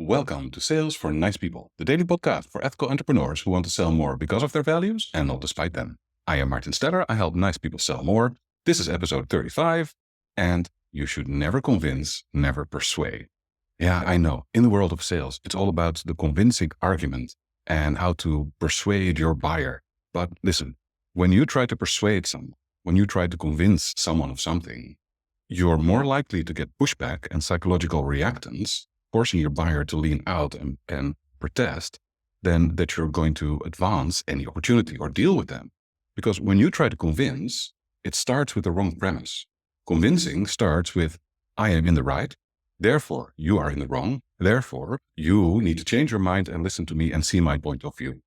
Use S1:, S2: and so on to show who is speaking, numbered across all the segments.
S1: Welcome to Sales for Nice People, the daily podcast for ethical entrepreneurs who want to sell more because of their values and not despite them. I am Martin Steller. I help nice people sell more. This is episode 35, and you should never convince, never persuade. Yeah, I know. In the world of sales, it's all about the convincing argument and how to persuade your buyer. But listen, when you try to persuade someone, when you try to convince someone of something, you're more likely to get pushback and psychological reactance, forcing your buyer to lean out and protest, than that you're going to advance any opportunity or deal with them. Because when you try to convince, it starts with the wrong premise. Convincing starts with, I am in the right, therefore you are in the wrong, therefore you need to change your mind and listen to me and see my point of view.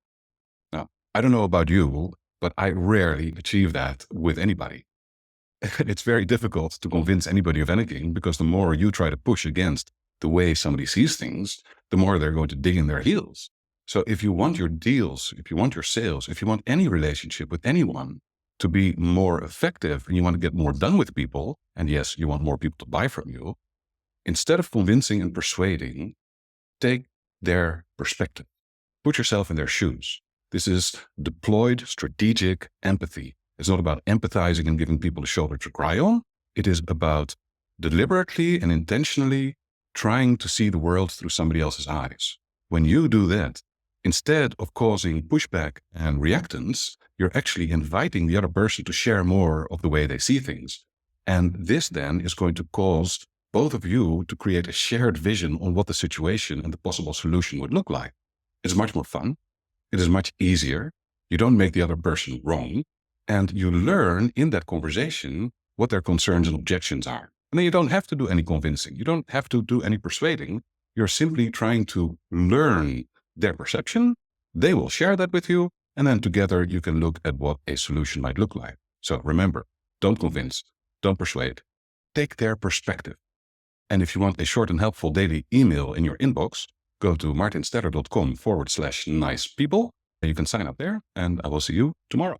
S1: Now, I don't know about you, but I rarely achieve that with anybody. It's very difficult to convince anybody of anything because the more you try to push against the way somebody sees things, the more they're going to dig in their heels. So if you want your deals, if you want your sales, if you want any relationship with anyone to be more effective and you want to get more done with people, and yes, you want more people to buy from you, instead of convincing and persuading, take their perspective. Put yourself in their shoes. This is deployed strategic empathy. It's not about empathizing and giving people a shoulder to cry on. It is about deliberately and intentionally trying to see the world through somebody else's eyes. When you do that, instead of causing pushback and reactance, you're actually inviting the other person to share more of the way they see things. And this then is going to cause both of you to create a shared vision on what the situation and the possible solution would look like. It's much more fun. It is much easier. You don't make the other person wrong. And you learn in that conversation what their concerns and objections are. And then you don't have to do any convincing. You don't have to do any persuading. You're simply trying to learn their perception. They will share that with you. And then together you can look at what a solution might look like. So remember, don't convince, don't persuade. Take their perspective. And if you want a short and helpful daily email in your inbox, go to martinsteller.com/nice people. You can sign up there and I will see you tomorrow.